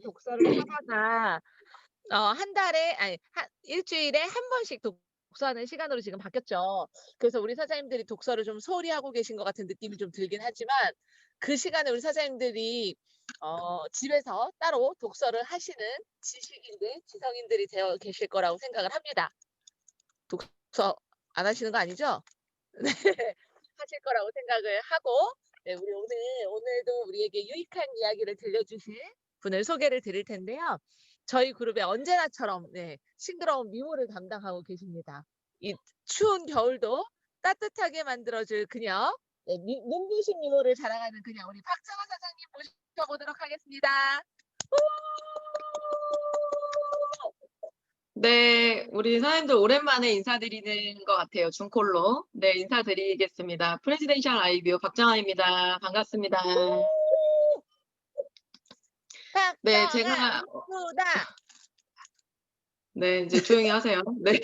독서를 하다가 한 달에 아니 한 일주일에 한 번씩 독서하는 시간으로 지금 바뀌었죠. 그래서 우리 사장님들이 독서를 좀 소홀히 하고 계신 것 같은 느낌이 좀 들긴 하지만 그 시간에 우리 사장님들이 집에서 따로 독서를 하시는 지식인들, 지성인들이 되어 계실 거라고 생각을 합니다. 독서 안 하시는 거 아니죠? 네. 하실 거라고 생각을 하고 네 우리 오늘도 우리에게 유익한 이야기를 들려주실 분을 소개를 드릴 텐데요. 저희 그룹에 언제나처럼 네 싱그러운 미모를 담당하고 계십니다. 이 추운 겨울도 따뜻하게 만들어 줄 그녀 네 눈부신 미모를 자랑하는 그녀 우리 박정아 사장님 모셔보도록 하겠습니다. 네, 우리 사장님들 오랜만에 인사드리는 것 같아요. 중콜로. 네, 인사드리겠습니다. 프레지덴셜 아이비오 박정아입니다. 반갑습니다. 네, 박정아 제가, 이쁘다. 네, 이제 조용히 하세요. 네.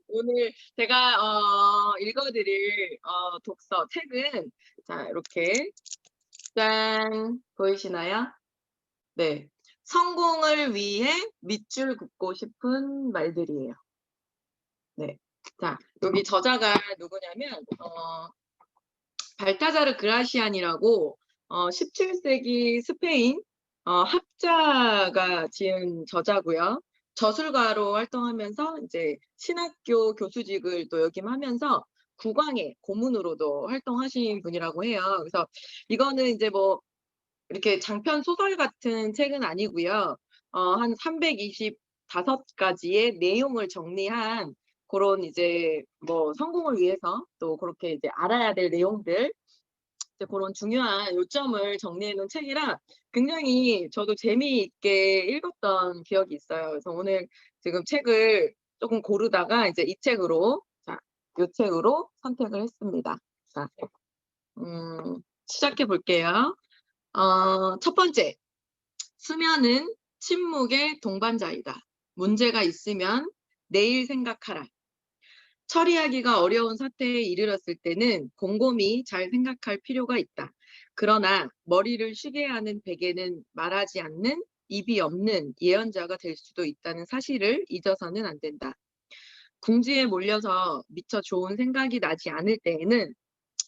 오늘 제가, 읽어드릴, 독서, 책은, 자, 이렇게, 짠, 보이시나요? 네. 성공을 위해 밑줄 긋고 싶은 말들이에요. 네. 자, 여기 저자가 누구냐면, 발타자르 그라시안이라고 17세기 스페인 학자가 지은 저자고요. 저술가로 활동하면서 이제 신학교 교수직을 또 역임하면서 국왕의 고문으로도 활동하신 분이라고 해요. 그래서 이거는 이제 뭐 이렇게 장편 소설 같은 책은 아니고요. 한 325가지의 내용을 정리한 고런 이제 뭐 성공을 위해서 또 그렇게 이제 알아야 될 내용들 이제 고런 중요한 요점을 정리해 놓은 책이라 굉장히 저도 재미있게 읽었던 기억이 있어요. 그래서 오늘 지금 책을 쪼금 고르다가 이제 이 책으로 요 책으로 선택을 했습니다. 자, 시작해 볼게요. 첫 번째. 수면은 침묵의 동반자이다. 문제가 있으면 내일 생각하라. 처리하기가 어려운 사태에 이르렀을 때는 곰곰이 잘 생각할 필요가 있다. 그러나 머리를 쉬게 하는 베개는 말하지 않는 입이 없는 예언자가 될 수도 있다는 사실을 잊어서는 안 된다. 궁지에 몰려서 미처 좋은 생각이 나지 않을 때에는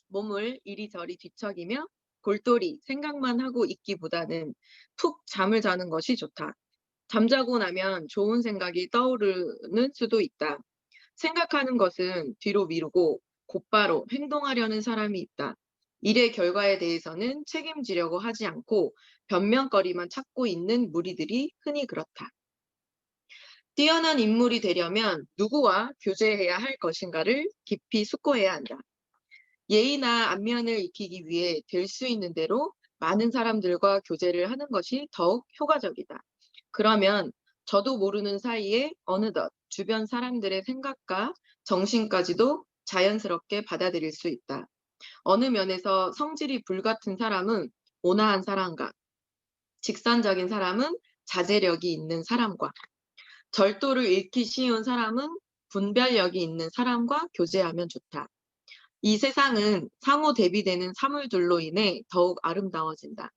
몸을 이리저리 뒤척이며 골똘히 생각만 하고 있기보다는 푹 잠을 자는 것이 좋다. 잠자고 나면 좋은 생각이 떠오르는 수도 있다. 생각하는 것은 뒤로 미루고 곧바로 행동하려는 사람이 있다. 일의 결과에 대해서는 책임지려고 하지 않고 변명거리만 찾고 있는 무리들이 흔히 그렇다. 뛰어난 인물이 되려면 누구와 교제해야 할 것인가를 깊이 숙고해야 한다. 예의나 안면을 익히기 위해 될 수 있는 대로 많은 사람들과 교제를 하는 것이 더욱 효과적이다. 그러면 저도 모르는 사이에 어느덧 주변 사람들의 생각과 정신까지도 자연스럽게 받아들일 수 있다. 어느 면에서 성질이 불같은 사람은 온화한 사람과 직선적인 사람은 자제력이 있는 사람과 절도를 잃기 쉬운 사람은 분별력이 있는 사람과 교제하면 좋다. 이 세상은 상호 대비되는 사물들로 인해 더욱 아름다워진다.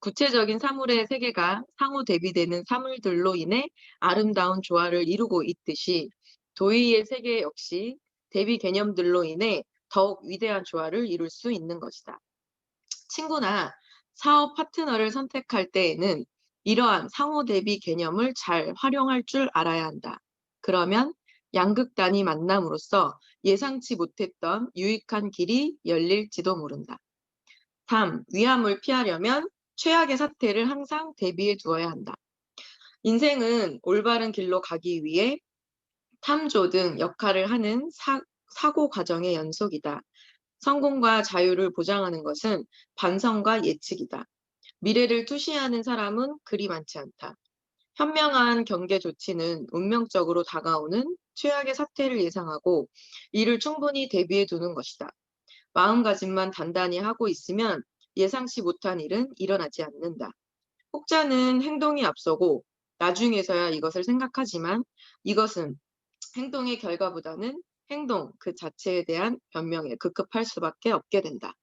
구체적인 사물의 세계가 상호 대비되는 사물들로 인해 아름다운 조화를 이루고 있듯이 도의의 세계 역시 대비 개념들로 인해 더욱 위대한 조화를 이룰 수 있는 것이다. 친구나 사업 파트너를 선택할 때에는 이러한 상호 대비 개념을 잘 활용할 줄 알아야 한다. 그러면 양극단이 만남으로써 예상치 못했던 유익한 길이 열릴지도 모른다. 3. 위험을 피하려면 최악의 사태를 항상 대비해 두어야 한다. 인생은 올바른 길로 가기 위해 탐조 등 역할을 하는 사고 과정의 연속이다. 성공과 자유를 보장하는 것은 반성과 예측이다. 미래를 투시하는 사람은 그리 많지 않다. 현명한 경계 조치는 운명적으로 다가오는 최악의 사태를 예상하고 이를 충분히 대비해 두는 것이다. 마음가짐만 단단히 하고 있으면 예상치 못한 일은 일어나지 않는다. 혹자는 행동이 앞서고 나중에서야 이것을 생각하지만 이것은 행동의 결과보다는 행동 그 자체에 대한 변명에 급급할 수밖에 없게 된다.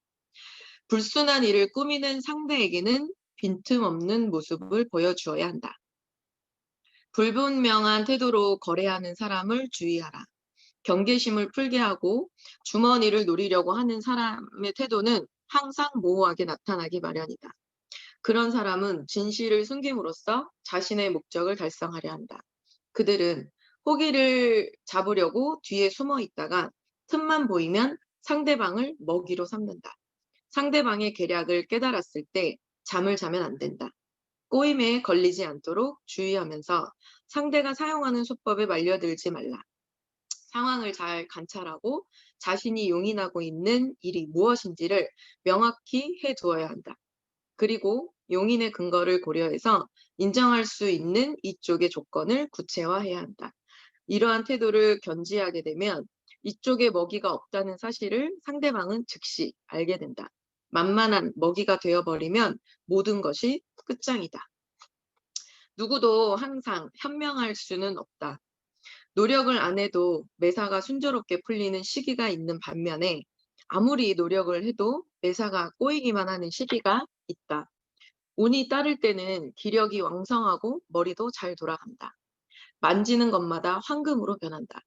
불순한 일을 꾸미는 상대에게는 빈틈없는 모습을 보여주어야 한다. 불분명한 태도로 거래하는 사람을 주의하라. 경계심을 풀게 하고 주머니를 노리려고 하는 사람의 태도는 항상 모호하게 나타나기 마련이다. 그런 사람은 진실을 숨김으로써 자신의 목적을 달성하려 한다. 그들은 호기를 잡으려고 뒤에 숨어 있다가 틈만 보이면 상대방을 먹이로 삼는다. 상대방의 계략을 깨달았을 때 잠을 자면 안 된다. 꼬임에 걸리지 않도록 주의하면서 상대가 사용하는 수법에 말려들지 말라. 상황을 잘 관찰하고 자신이 용인하고 있는 일이 무엇인지를 명확히 해두어야 한다. 그리고 용인의 근거를 고려해서 인정할 수 있는 이쪽의 조건을 구체화해야 한다. 이러한 태도를 견지하게 되면 이쪽에 먹이가 없다는 사실을 상대방은 즉시 알게 된다. 만만한 먹이가 되어버리면 모든 것이 끝장이다. 누구도 항상 현명할 수는 없다. 노력을 안 해도 매사가 순조롭게 풀리는 시기가 있는 반면에 아무리 노력을 해도 매사가 꼬이기만 하는 시기가 있다. 운이 따를 때는 기력이 왕성하고 머리도 잘 돌아간다. 만지는 것마다 황금으로 변한다.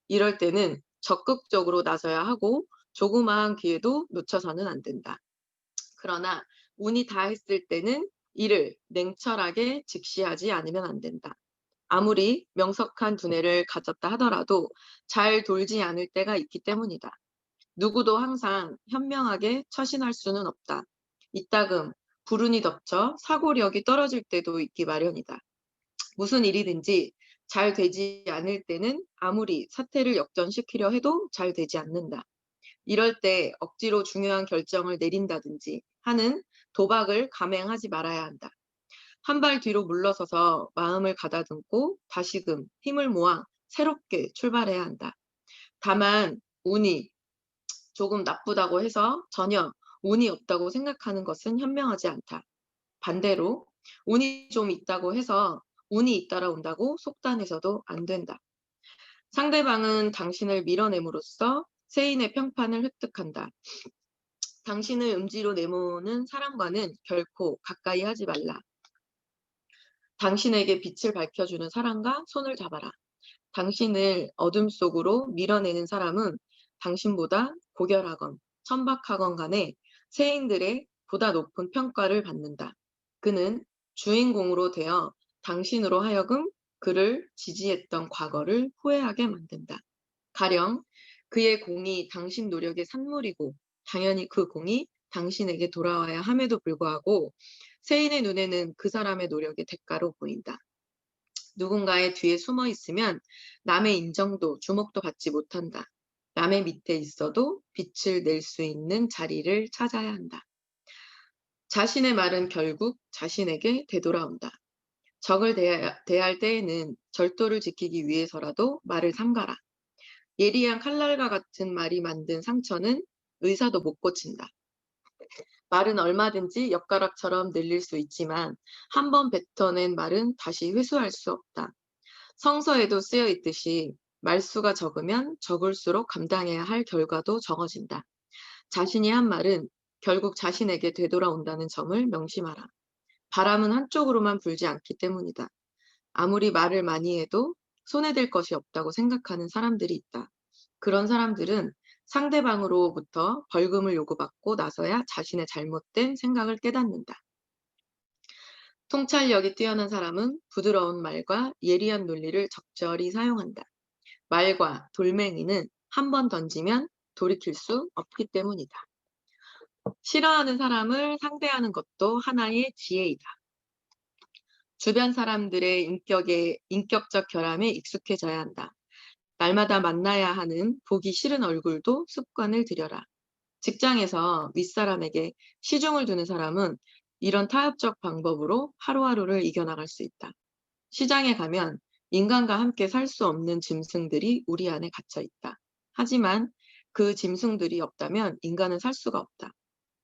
이럴 때는 적극적으로 나서야 하고 조그마한 기회도 놓쳐서는 안 된다. 그러나 운이 다했을 때는 이를 냉철하게 직시하지 않으면 안 된다. 아무리 명석한 두뇌를 가졌다 하더라도 잘 돌지 않을 때가 있기 때문이다. 누구도 항상 현명하게 처신할 수는 없다. 이따금 불운이 덮쳐 사고력이 떨어질 때도 있기 마련이다. 무슨 일이든지 잘 되지 않을 때는 아무리 사태를 역전시키려 해도 잘 되지 않는다. 이럴 때 억지로 중요한 결정을 내린다든지 하는 도박을 감행하지 말아야 한다. 한 발 뒤로 물러서서 마음을 가다듬고 다시금 힘을 모아 새롭게 출발해야 한다. 다만 운이 조금 나쁘다고 해서 전혀 운이 없다고 생각하는 것은 현명하지 않다. 반대로 운이 좀 있다고 해서 운이 잇따라온다고 속단해서도 안 된다. 상대방은 당신을 밀어냄으로써 세인의 평판을 획득한다. 당신을 음지로 내모는 사람과는 결코 가까이 하지 말라. 당신에게 빛을 밝혀주는 사람과 손을 잡아라. 당신을 어둠 속으로 밀어내는 사람은 당신보다 고결하건 천박하건 간에 세인들의 보다 높은 평가를 받는다. 그는 주인공으로 되어 당신으로 하여금 그를 지지했던 과거를 후회하게 만든다. 가령 그의 공이 당신 노력의 산물이고 당연히 그 공이 당신에게 돌아와야 함에도 불구하고 세인의 눈에는 그 사람의 노력의 대가로 보인다. 누군가의 뒤에 숨어 있으면 남의 인정도 주목도 받지 못한다. 남의 밑에 있어도 빛을 낼 수 있는 자리를 찾아야 한다. 자신의 말은 결국 자신에게 되돌아온다. 적을 대할 때에는 절도를 지키기 위해서라도 말을 삼가라. 예리한 칼날과 같은 말이 만든 상처는 의사도 못 고친다. 말은 얼마든지 엿가락처럼 늘릴 수 있지만 한 번 뱉어낸 말은 다시 회수할 수 없다. 성서에도 쓰여 있듯이 말수가 적으면 적을수록 감당해야 할 결과도 적어진다. 자신이 한 말은 결국 자신에게 되돌아온다는 점을 명심하라. 바람은 한쪽으로만 불지 않기 때문이다. 아무리 말을 많이 해도 손해될 것이 없다고 생각하는 사람들이 있다. 그런 사람들은 상대방으로부터 벌금을 요구받고 나서야 자신의 잘못된 생각을 깨닫는다. 통찰력이 뛰어난 사람은 부드러운 말과 예리한 논리를 적절히 사용한다. 말과 돌멩이는 한 번 던지면 돌이킬 수 없기 때문이다. 싫어하는 사람을 상대하는 것도 하나의 지혜이다. 주변 사람들의 인격적 결함에 익숙해져야 한다. 날마다 만나야 하는 보기 싫은 얼굴도 습관을 들여라. 직장에서 윗사람에게 시중을 두는 사람은 이런 타협적 방법으로 하루하루를 이겨나갈 수 있다. 시장에 가면 인간과 함께 살 수 없는 짐승들이 우리 안에 갇혀 있다. 하지만 그 짐승들이 없다면 인간은 살 수가 없다.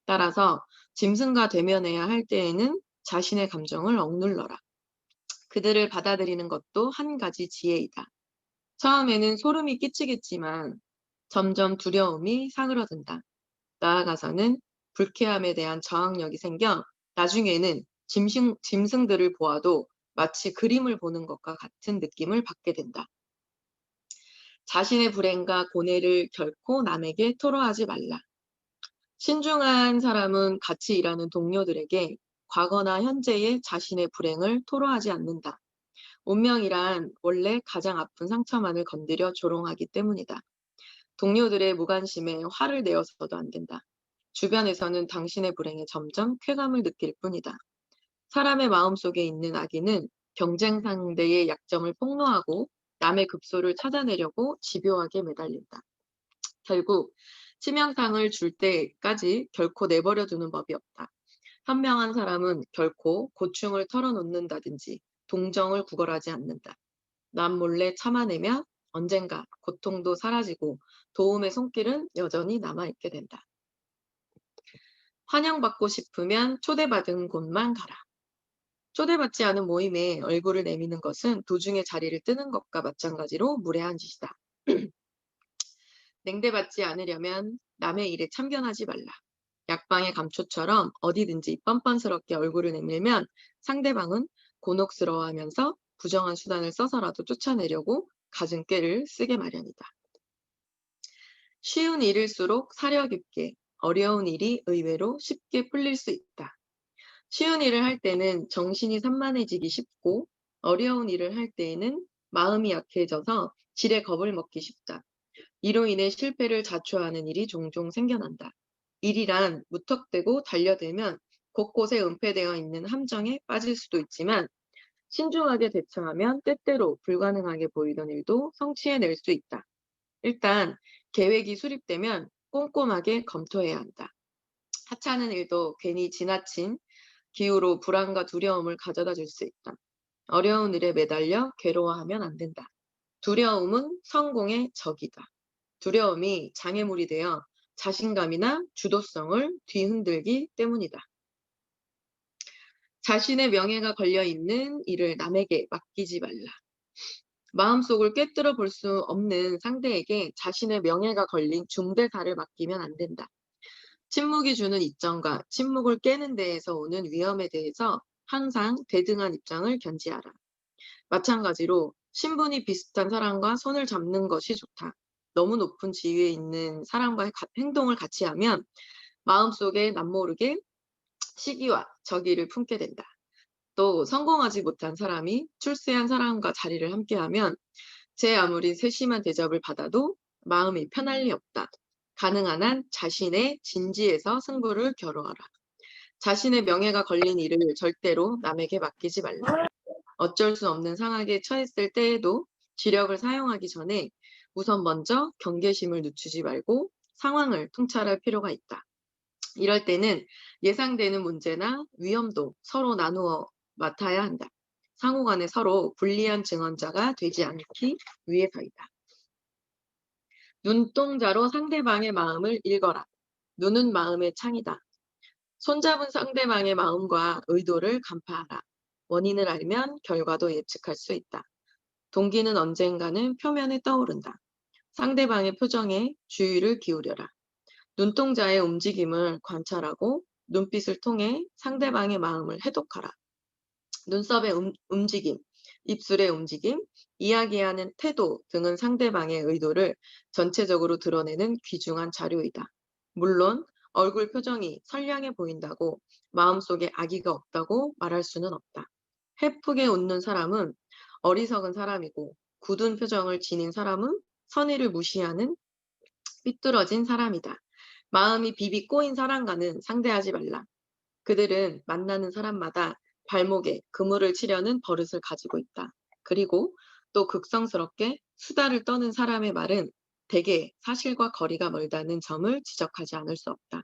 따라서 짐승과 대면해야 할 때에는 자신의 감정을 억눌러라. 그들을 받아들이는 것도 한 가지 지혜이다. 처음에는 소름이 끼치겠지만 점점 두려움이 사그러든다. 나아가서는 불쾌함에 대한 저항력이 생겨 나중에는 짐승들을 보아도 마치 그림을 보는 것과 같은 느낌을 받게 된다. 자신의 불행과 고뇌를 결코 남에게 토로하지 말라. 신중한 사람은 같이 일하는 동료들에게 과거나 현재의 자신의 불행을 토로하지 않는다. 운명이란 원래 가장 아픈 상처만을 건드려 조롱하기 때문이다. 동료들의 무관심에 화를 내어서도 안 된다. 주변에서는 당신의 불행에 점점 쾌감을 느낄 뿐이다. 사람의 마음속에 있는 악인은 경쟁 상대의 약점을 폭로하고 남의 급소를 찾아내려고 집요하게 매달린다. 결국 치명상을 줄 때까지 결코 내버려 두는 법이 없다. 현명한 사람은 결코 고충을 털어놓는다든지 동정을 구걸하지 않는다. 남 몰래 참아내면 언젠가 고통도 사라지고 도움의 손길은 여전히 남아있게 된다. 환영받고 싶으면 초대받은 곳만 가라. 초대받지 않은 모임에 얼굴을 내미는 것은 도중에 자리를 뜨는 것과 마찬가지로 무례한 짓이다. 냉대받지 않으려면 남의 일에 참견하지 말라. 약방의 감초처럼 어디든지 뻔뻔스럽게 얼굴을 내밀면 상대방은 곤혹스러워하면서 부정한 수단을 써서라도 쫓아내려고 갖은 꾀를 쓰게 마련이다. 쉬운 일일수록 사려 깊게, 어려운 일이 의외로 쉽게 풀릴 수 있다. 쉬운 일을 할 때는 정신이 산만해지기 쉽고 어려운 일을 할 때에는 마음이 약해져서 지레 겁을 먹기 쉽다. 이로 인해 실패를 자초하는 일이 종종 생겨난다. 일이란 무턱대고 달려들면 곳곳에 은폐되어 있는 함정에 빠질 수도 있지만 신중하게 대처하면 때때로 불가능하게 보이던 일도 성취해낼 수 있다. 일단 계획이 수립되면 꼼꼼하게 검토해야 한다. 하찮은 일도 괜히 지나친 기후로 불안과 두려움을 가져다 줄 수 있다. 어려운 일에 매달려 괴로워하면 안 된다. 두려움은 성공의 적이다. 두려움이 장애물이 되어 자신감이나 주도성을 뒤흔들기 때문이다. 자신의 명예가 걸려 있는 일을 남에게 맡기지 말라. 마음속을 꿰뚫어 볼 수 없는 상대에게 자신의 명예가 걸린 중대사를 맡기면 안 된다. 침묵이 주는 이점과 침묵을 깨는 데에서 오는 위험에 대해서 항상 대등한 입장을 견지하라. 마찬가지로 신분이 비슷한 사람과 손을 잡는 것이 좋다. 너무 높은 지위에 있는 사람과 행동을 같이 하면 마음속에 남모르게 시기와 적의를 품게 된다. 또 성공하지 못한 사람이 출세한 사람과 자리를 함께하면 제 아무리 세심한 대접을 받아도 마음이 편할 리 없다. 가능한 한 자신의 진지에서 승부를 겨루어라. 자신의 명예가 걸린 일을 절대로 남에게 맡기지 말라. 어쩔 수 없는 상황에 처했을 때에도 지력을 사용하기 전에 우선 먼저 경계심을 늦추지 말고 상황을 통찰할 필요가 있다. 이럴 때는 예상되는 문제나 위험도 서로 나누어 맡아야 한다. 상호 간에 서로 불리한 증언자가 되지 않기 위해서이다. 눈동자로 상대방의 마음을 읽어라. 눈은 마음의 창이다. 손잡은 상대방의 마음과 의도를 간파하라. 원인을 알면 결과도 예측할 수 있다. 동기는 언젠가는 표면에 떠오른다. 상대방의 표정에 주의를 기울여라. 눈동자의 움직임을 관찰하고 눈빛을 통해 상대방의 마음을 해독하라. 눈썹의 움직임, 입술의 움직임, 이야기하는 태도 등은 상대방의 의도를 전체적으로 드러내는 귀중한 자료이다. 물론 얼굴 표정이 선량해 보인다고 마음속에 악의가 없다고 말할 수는 없다. 해프게 웃는 사람은 어리석은 사람이고 굳은 표정을 지닌 사람은 선의를 무시하는 삐뚤어진 사람이다. 마음이 비비 꼬인 사람과는 상대하지 말라. 그들은 만나는 사람마다 발목에 그물을 치려는 버릇을 가지고 있다. 그리고 또 극성스럽게 수다를 떠는 사람의 말은 대개 사실과 거리가 멀다는 점을 지적하지 않을 수 없다.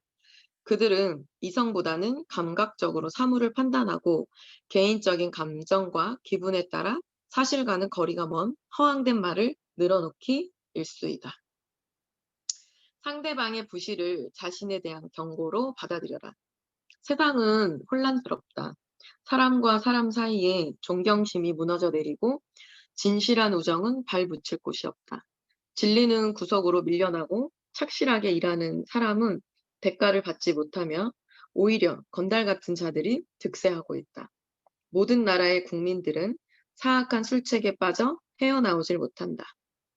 그들은 이성보다는 감각적으로 사물을 판단하고 개인적인 감정과 기분에 따라 사실과는 거리가 먼 허황된 말을 늘어놓기 일쑤이다. 상대방의 부실을 자신에 대한 경고로 받아들여라. 세상은 혼란스럽다. 사람과 사람 사이에 존경심이 무너져 내리고 진실한 우정은 발붙일 곳이 없다. 진리는 구석으로 밀려나고 착실하게 일하는 사람은 대가를 받지 못하며 오히려 건달 같은 자들이 득세하고 있다. 모든 나라의 국민들은 사악한 술책에 빠져 헤어나오질 못한다.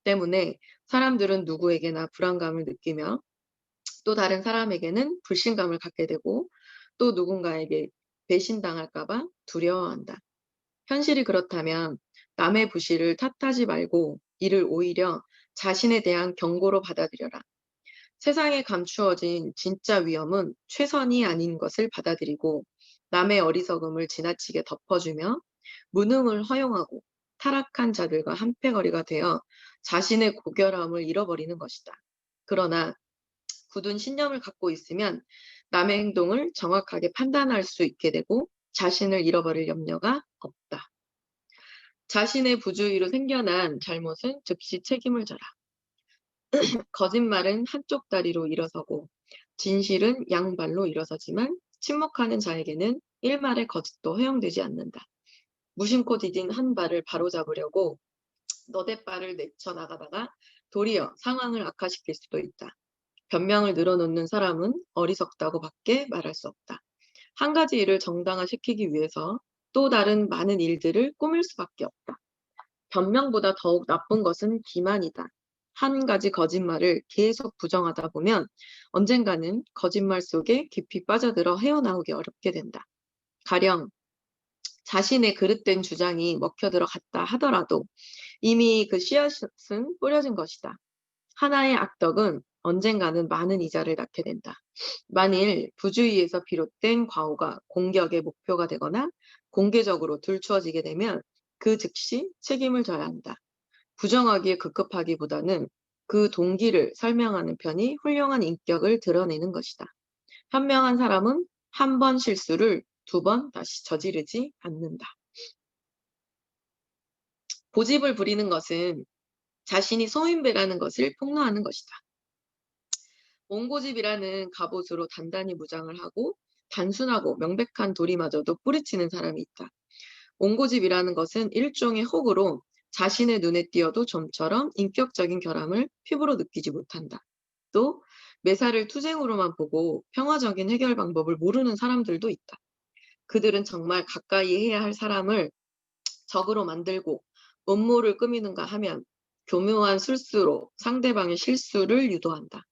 때문에 사람들은 누구에게나 불안감을 느끼며 또 다른 사람에게는 불신감을 갖게 되고 또 누군가에게 배신당할까 봐 두려워한다. 현실이 그렇다면 남의 부실을 탓하지 말고 이를 오히려 자신에 대한 경고로 받아들여라. 세상에 감추어진 진짜 위험은 최선이 아닌 것을 받아들이고 남의 어리석음을 지나치게 덮어주며 무능을 허용하고 타락한 자들과 한패거리가 되어 자신의 고결함을 잃어버리는 것이다. 그러나 굳은 신념을 갖고 있으면 남의 행동을 정확하게 판단할 수 있게 되고 자신을 잃어버릴 염려가 없다. 자신의 부주의로 생겨난 잘못은 즉시 책임을 져라. 거짓말은 한쪽 다리로 일어서고 진실은 양발로 일어서지만 침묵하는 자에게는 일말의 거짓도 허용되지 않는다. 무심코 디딘 한 발을 바로잡으려고 너댓 발을 내쳐나가다가 도리어 상황을 악화시킬 수도 있다. 변명을 늘어놓는 사람은 어리석다고 밖에 말할 수 없다. 한 가지 일을 정당화시키기 위해서 또 다른 많은 일들을 꾸밀 수밖에 없다. 변명보다 더욱 나쁜 것은 기만이다. 한 가지 거짓말을 계속 부정하다 보면 언젠가는 거짓말 속에 깊이 빠져들어 헤어나오기 어렵게 된다. 가령 자신의 그릇된 주장이 먹혀 들어갔다 하더라도 이미 그 씨앗은 뿌려진 것이다. 하나의 악덕은 언젠가는 많은 이자를 낳게 된다. 만일 부주의에서 비롯된 과오가 공격의 목표가 되거나 공개적으로 들추어지게 되면 그 즉시 책임을 져야 한다. 부정하기에 급급하기보다는 그 동기를 설명하는 편이 훌륭한 인격을 드러내는 것이다. 현명한 사람은 한 번 실수를 두 번 다시 저지르지 않는다. 고집을 부리는 것은 자신이 소인배라는 것을 폭로하는 것이다. 옹고집이라는 갑옷으로 단단히 무장을 하고 단순하고 명백한 도리마저도 뿌리치는 사람이 있다. 옹고집이라는 것은 일종의 혹으로 자신의 눈에 띄어도 좀처럼 인격적인 결함을 피부로 느끼지 못한다. 또 매사를 투쟁으로만 보고 평화적인 해결 방법을 모르는 사람들도 있다. 그들은 정말 가까이 해야 할 사람을 적으로 만들고 음모를 꾸미는가 하면 교묘한 술수로 상대방의 실수를 유도한다.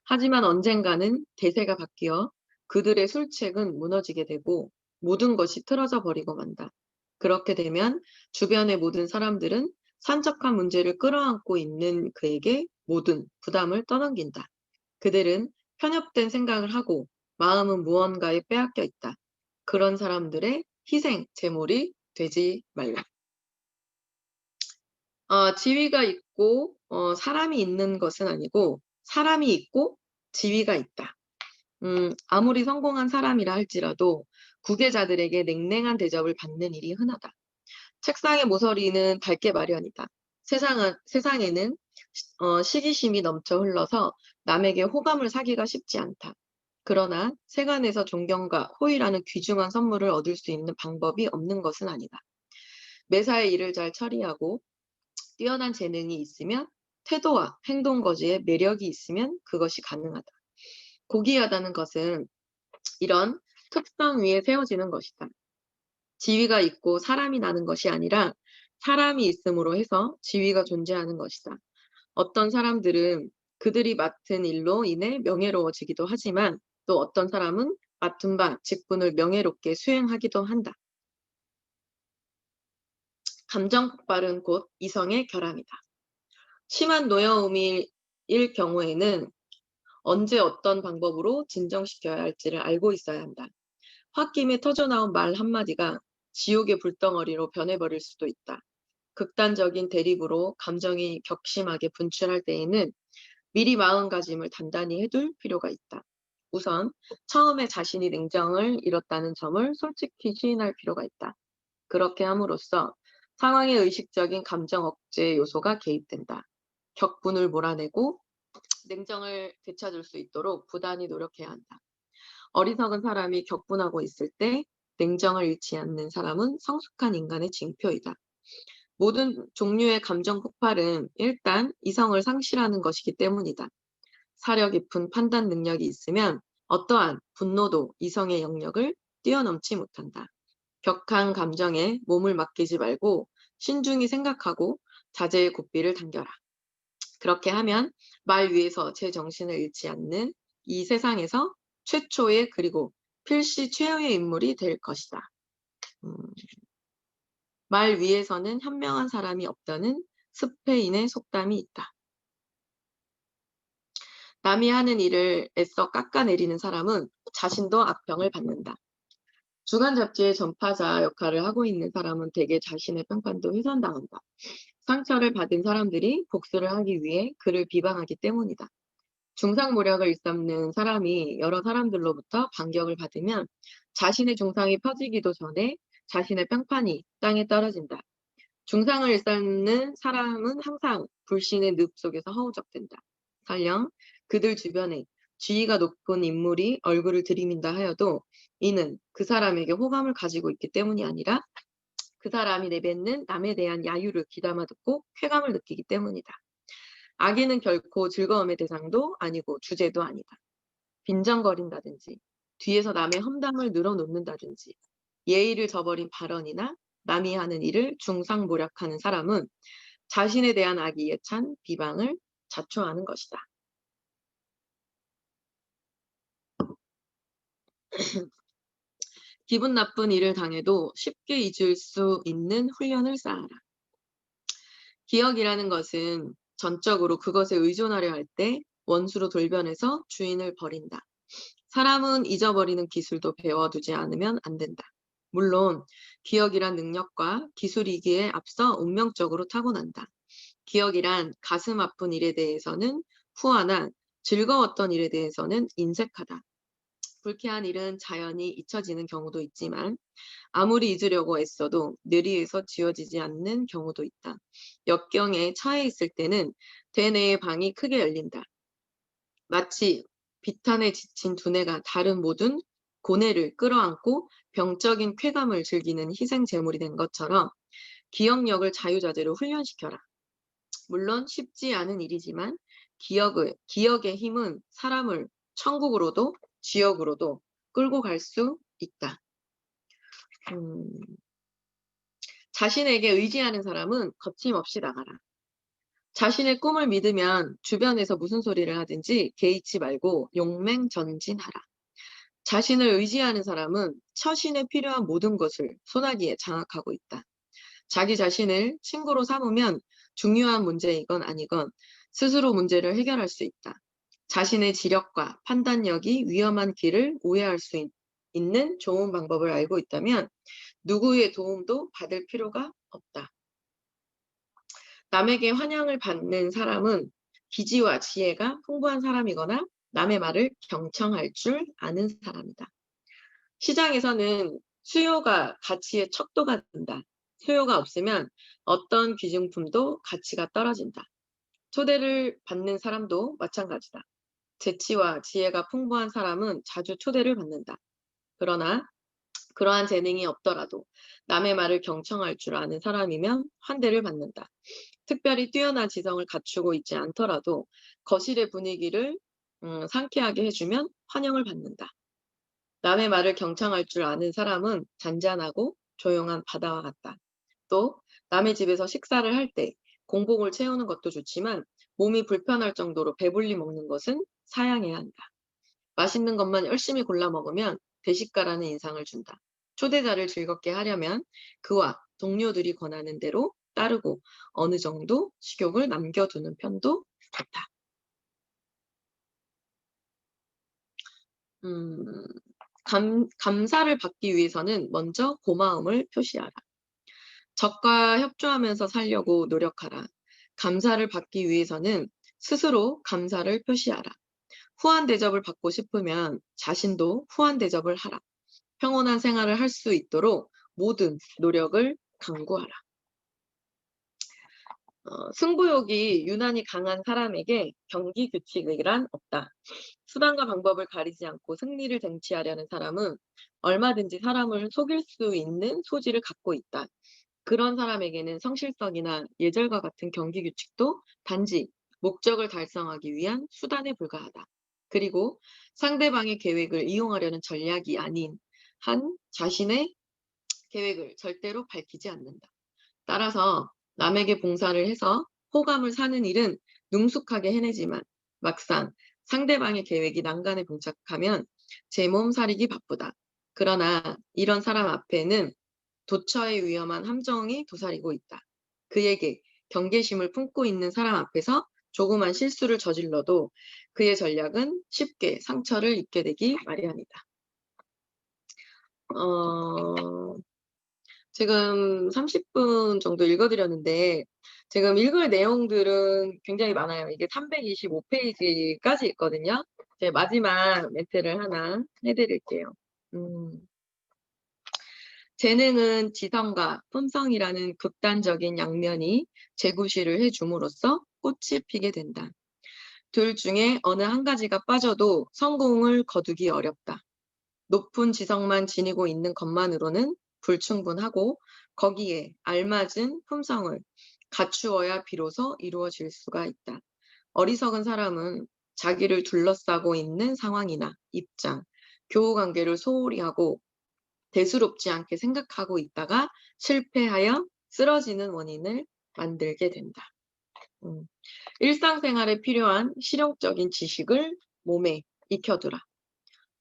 하지만 언젠가는 대세가 바뀌어 그들의 술책은 무너지게 되고 모든 것이 틀어져 버리고 만다. 그렇게 되면 주변의 모든 사람들은 산적한 문제를 끌어안고 있는 그에게 모든 부담을 떠넘긴다. 그들은 편협된 생각을 하고 마음은 무언가에 빼앗겨 있다. 그런 사람들의 희생, 제물이 되지 말라. 지위가 있고 사람이 있는 것은 아니고 사람이 있고 지위가 있다. 아무리 성공한 사람이라 할지라도 구계자들에게 냉랭한 대접을 받는 일이 흔하다. 책상의 모서리는 밝게 마련이다. 세상에는 시기심이 넘쳐 흘러서 남에게 호감을 사기가 쉽지 않다. 그러나 세간에서 존경과 호의라는 귀중한 선물을 얻을 수 있는 방법이 없는 것은 아니다. 매사의 일을 잘 처리하고 뛰어난 재능이 있으면 태도와 행동 거지에 매력이 있으면 그것이 가능하다. 고귀하다는 것은 이런 특성 위에 세워지는 것이다. 지위가 있고 사람이 나는 것이 아니라 사람이 있음으로 해서 지위가 존재하는 것이다. 어떤 사람들은 그들이 맡은 일로 인해 명예로워지기도 하지만 또 어떤 사람은 맡은 바 직분을 명예롭게 수행하기도 한다. 감정 폭발은 곧 이성의 결함이다. 심한 노여움일 경우에는 언제 어떤 방법으로 진정시켜야 할지를 알고 있어야 한다. 홧김에 터져나온 말 한마디가 지옥의 불덩어리로 변해버릴 수도 있다. 극단적인 대립으로 감정이 격심하게 분출할 때에는 미리 마음가짐을 단단히 해둘 필요가 있다. 우선 처음에 자신이 냉정을 잃었다는 점을 솔직히 시인할 필요가 있다. 그렇게 함으로써 상황의 의식적인 감정 억제 요소가 개입된다. 격분을 몰아내고 냉정을 되찾을 수 있도록 부단히 노력해야 한다. 어리석은 사람이 격분하고 있을 때 냉정을 잃지 않는 사람은 성숙한 인간의 징표이다. 모든 종류의 감정 폭발은 일단 이성을 상실하는 것이기 때문이다. 사려 깊은 판단 능력이 있으면 어떠한 분노도 이성의 영역을 뛰어넘지 못한다. 격한 감정에 몸을 맡기지 말고 신중히 생각하고 자제의 고삐를 당겨라. 그렇게 하면 말 위에서 제 정신을 잃지 않는 이 세상에서 최초의 그리고 필시 최후의 인물이 될 것이다. 음, 말 위에서는 현명한 사람이 없다는 스페인의 속담이 있다. 남이 하는 일을 애써 깎아내리는 사람은 자신도 악평을 받는다. 주간 잡지의 전파자 역할을 하고 있는 사람은 대개 자신의 평판도 훼손당한다. 상처를 받은 사람들이 복수를 하기 위해 그를 비방하기 때문이다. 중상모략을 일삼는 사람이 여러 사람들로부터 반격을 받으면 자신의 중상이 퍼지기도 전에 자신의 평판이 땅에 떨어진다. 중상을 일삼는 사람은 항상 불신의 늪 속에서 허우적댄다. 설령 그들 주변에 지위가 높은 인물이 얼굴을 들이민다 하여도 이는 그 사람에게 호감을 가지고 있기 때문이 아니라 그 사람이 내뱉는 남에 대한 야유를 귀담아 듣고 쾌감을 느끼기 때문이다. 악인은 결코 즐거움의 대상도 아니고 주제도 아니다. 빈정거린다든지 뒤에서 남의 험담을 늘어놓는다든지 예의를 저버린 발언이나 남이 하는 일을 중상모략하는 사람은 자신에 대한 악의에 찬 비방을 자초하는 것이다. 기분 나쁜 일을 당해도 쉽게 잊을 수 있는 훈련을 쌓아라. 기억이라는 것은 전적으로 그것에 의존하려 할 때 원수로 돌변해서 주인을 버린다. 사람은 잊어버리는 기술도 배워두지 않으면 안 된다. 물론 기억이란 능력과 기술이기에 앞서 운명적으로 타고난다. 기억이란 가슴 아픈 일에 대해서는 후하나 즐거웠던 일에 대해서는 인색하다. 불쾌한 일은 자연히 잊혀지는 경우도 있지만 아무리 잊으려고 애써도 뇌리에서 지워지지 않는 경우도 있다. 역경에 처해 있을 때는 대뇌의 방이 크게 열린다. 마치 비탄에 지친 두뇌가 다른 모든 고뇌를 끌어안고 병적인 쾌감을 즐기는 희생 제물이 된 것처럼 기억력을 자유자재로 훈련시켜라. 물론 쉽지 않은 일이지만 기억의 힘은 사람을 천국으로도 지옥으로도 끌고 갈 수 있다. 음, 자신에게 의지하는 사람은 거침없이 나가라. 자신의 꿈을 믿으면 주변에서 무슨 소리를 하든지 개의치 말고 용맹전진하라. 자신을 의지하는 사람은 처신에 필요한 모든 것을 소나기에 장악하고 있다. 자기 자신을 친구로 삼으면 중요한 문제이건 아니건 스스로 문제를 해결할 수 있다. 자신의 지력과 판단력이 위험한 길을 우회할 수 있는 좋은 방법을 알고 있다면 누구의 도움도 받을 필요가 없다. 남에게 환영을 받는 사람은 기지와 지혜가 풍부한 사람이거나 남의 말을 경청할 줄 아는 사람이다. 시장에서는 수요가 가치의 척도가 된다. 수요가 없으면 어떤 귀중품도 가치가 떨어진다. 초대를 받는 사람도 마찬가지다. 재치와 지혜가 풍부한 사람은 자주 초대를 받는다. 그러나 그러한 재능이 없더라도 남의 말을 경청할 줄 아는 사람이면 환대를 받는다. 특별히 뛰어난 지성을 갖추고 있지 않더라도 거실의 분위기를 상쾌하게 해주면 환영을 받는다. 남의 말을 경청할 줄 아는 사람은 잔잔하고 조용한 바다와 같다. 또 남의 집에서 식사를 할 때 공복을 채우는 것도 좋지만 몸이 불편할 정도로 배불리 먹는 것은 사양해야 한다. 맛있는 것만 열심히 골라 먹으면 대식가라는 인상을 준다. 초대자를 즐겁게 하려면 그와 동료들이 권하는 대로 따르고 어느 정도 식욕을 남겨두는 편도 좋다. 음, 감사를 받기 위해서는 먼저 고마움을 표시하라. 적과 협조하면서 살려고 노력하라. 감사를 받기 위해서는 스스로 감사를 표시하라. 후한 대접을 받고 싶으면 자신도 후한 대접을 하라. 평온한 생활을 할 수 있도록 모든 노력을 강구하라. 승부욕이 유난히 강한 사람에게 경기 규칙이란 없다. 수단과 방법을 가리지 않고 승리를 쟁취하려는 사람은 얼마든지 사람을 속일 수 있는 소질을 갖고 있다. 그런 사람에게는 성실성이나 예절과 같은 경기 규칙도 단지 목적을 달성하기 위한 수단에 불과하다. 그리고 상대방의 계획을 이용하려는 전략이 아닌 한 자신의 계획을 절대로 밝히지 않는다. 따라서 남에게 봉사를 해서 호감을 사는 일은 능숙하게 해내지만 막상 상대방의 계획이 난간에 봉착하면 제 몸살이기 바쁘다. 그러나 이런 사람 앞에는 도처의 위험한 함정이 도사리고 있다. 그에게 경계심을 품고 있는 사람 앞에서 조그만 실수를 저질러도 그의 전략은 쉽게 상처를 입게 되기 마련이다. 어, 지금 30분 정도 읽어드렸는데 지금 읽을 내용들은 굉장히 많아요. 이게 325페이지까지 있거든요. 제 마지막 멘트를 하나 해드릴게요. 재능은 지성과 품성이라는 극단적인 양면이 재구실을 해줌으로써 꽃이 피게 된다. 둘 중에 어느 한 가지가 빠져도 성공을 거두기 어렵다. 높은 지성만 지니고 있는 것만으로는 불충분하고 거기에 알맞은 품성을 갖추어야 비로소 이루어질 수가 있다. 어리석은 사람은 자기를 둘러싸고 있는 상황이나 입장, 교우관계를 소홀히 하고 대수롭지 않게 생각하고 있다가 실패하여 쓰러지는 원인을 만들게 된다. 일상생활에 필요한 실용적인 지식을 몸에 익혀두라.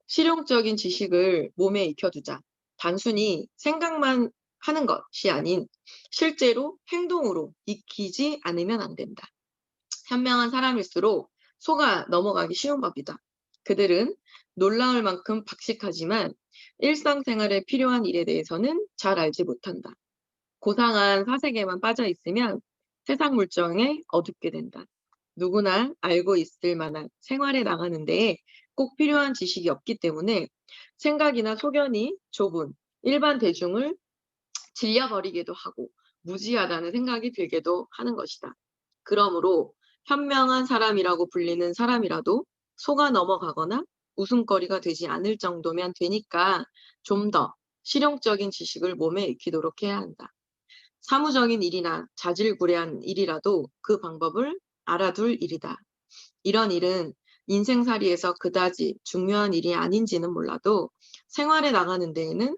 실용적인 지식을 몸에 익혀두자. 단순히 생각만 하는 것이 아닌 실제로 행동으로 익히지 않으면 안 된다. 현명한 사람일수록 속아 넘어가기 쉬운 법이다. 그들은 놀라울 만큼 박식하지만 일상생활에 필요한 일에 대해서는 잘 알지 못한다. 고상한 사색에만 빠져 있으면 세상 물정에 어둡게 된다. 누구나 알고 있을 만한 생활에 나가는 데에 꼭 필요한 지식이 없기 때문에 생각이나 소견이 좁은 일반 대중을 질려버리기도 하고 무지하다는 생각이 들게도 하는 것이다. 그러므로 현명한 사람이라고 불리는 사람이라도 속아 넘어가거나 웃음거리가 되지 않을 정도면 되니까 좀 더 실용적인 지식을 몸에 익히도록 해야 한다. 사무적인 일이나 자질구레한 일이라도 그 방법을 알아둘 일이다. 이런 일은 인생살이에서 그다지 중요한 일이 아닌지는 몰라도 생활에 나가는 데에는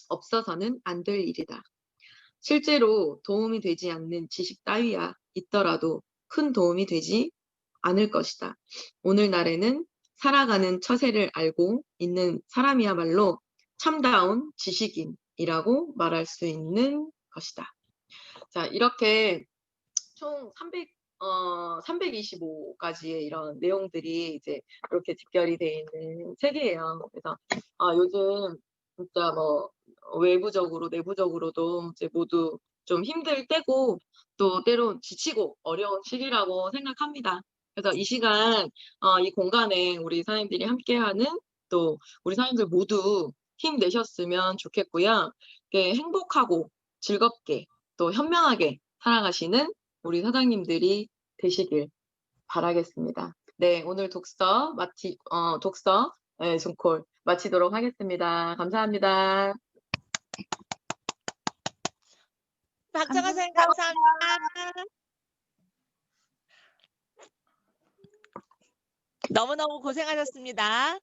없어서는 안 될 일이다. 실제로 도움이 되지 않는 지식 따위야 있더라도 큰 도움이 되지 않을 것이다. 오늘날에는 살아가는 처세를 알고 있는 사람이야말로 참다운 지식인이라고 말할 수 있는 것이다. 자, 이렇게 총 325가지의 이런 내용들이 이제 이렇게 집결이 되어 있는 책이에요. 그래서 요즘 진짜 뭐 외부적으로 내부적으로도 이제 모두 좀 힘들 때고 또 때론 지치고 어려운 시기라고 생각합니다. 그래서 이 시간 이 공간에 우리 사장님들이 함께하는 또 우리 사장님들 모두 힘내셨으면 좋겠고요. 이렇게 행복하고 즐겁게 또 현명하게 살아가시는 우리 사장님들이 되시길 바라겠습니다. 네, 오늘 독서 줌콜 마치도록 하겠습니다. 감사합니다. 박정아 선생님 감사합니다. 감사합니다. 너무너무 고생하셨습니다.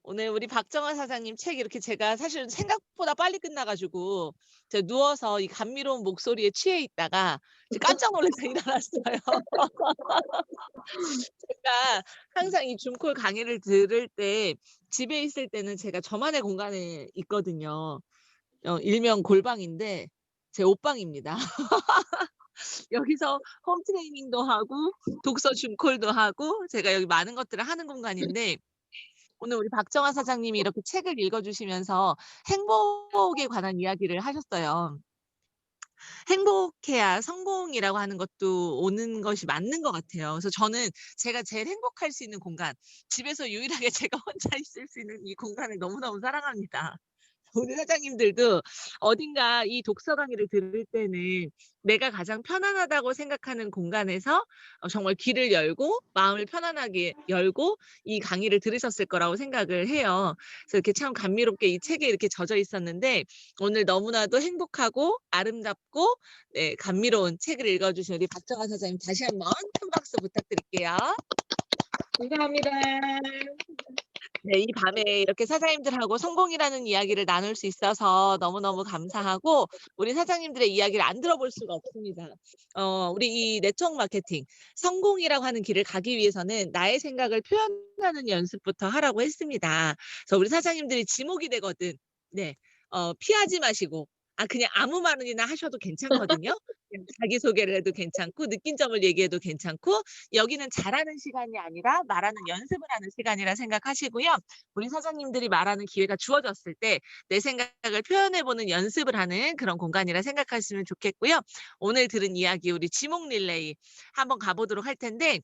오늘 우리 박정아 사장님 책 이렇게 제가 사실 생각보다 빨리 끝나가지고 제가 누워서 이 감미로운 목소리에 취해 있다가 깜짝 놀라서 일어났어요. 제가 항상 이 줌콜 강의를 들을 때 집에 있을 때는 제가 저만의 공간에 있거든요. 일명 골방인데 제 옷방입니다. 여기서 홈 트레이닝도 하고 독서 줌콜도 하고 제가 여기 많은 것들을 하는 공간인데 오늘 우리 박정아 사장님이 이렇게 책을 읽어주시면서 행복에 관한 이야기를 하셨어요. 행복해야 성공이라고 하는 것도 오는 것이 맞는 것 같아요. 그래서 저는 제가 제일 행복할 수 있는 공간, 집에서 유일하게 제가 혼자 있을 수 있는 이 공간을 너무너무 사랑합니다. 우리 사장님들도 어딘가 이 독서 강의를 들을 때는 내가 가장 편안하다고 생각하는 공간에서 정말 귀를 열고 마음을 편안하게 열고 이 강의를 들으셨을 거라고 생각을 해요. 그래서 이렇게 참 감미롭게 이 책에 이렇게 젖어 있었는데 오늘 너무나도 행복하고 아름답고 네, 감미로운 책을 읽어주신 우리 박정아 사장님 다시 한번 큰 박수 부탁드릴게요. 감사합니다. 네, 이 밤에 이렇게 사장님들하고 성공이라는 이야기를 나눌 수 있어서 너무너무 감사하고 우리 사장님들의 이야기를 안 들어볼 수가 없습니다. 우리 이 네트워크 마케팅 성공이라고 하는 길을 가기 위해서는 나의 생각을 표현하는 연습부터 하라고 했습니다. 그래서 우리 사장님들이 지목이 되거든. 네. 피하지 마시고 그냥 아무 말이나 하셔도 괜찮거든요. 그냥 자기소개를 해도 괜찮고 느낀 점을 얘기해도 괜찮고 여기는 잘하는 시간이 아니라 말하는 연습을 하는 시간이라 생각하시고요. 우리 사장님들이 말하는 기회가 주어졌을 때 내 생각을 표현해 보는 연습을 하는 그런 공간이라 생각하시면 좋겠고요. 오늘 들은 이야기 우리 지목 릴레이 한번 가 보도록 할 텐데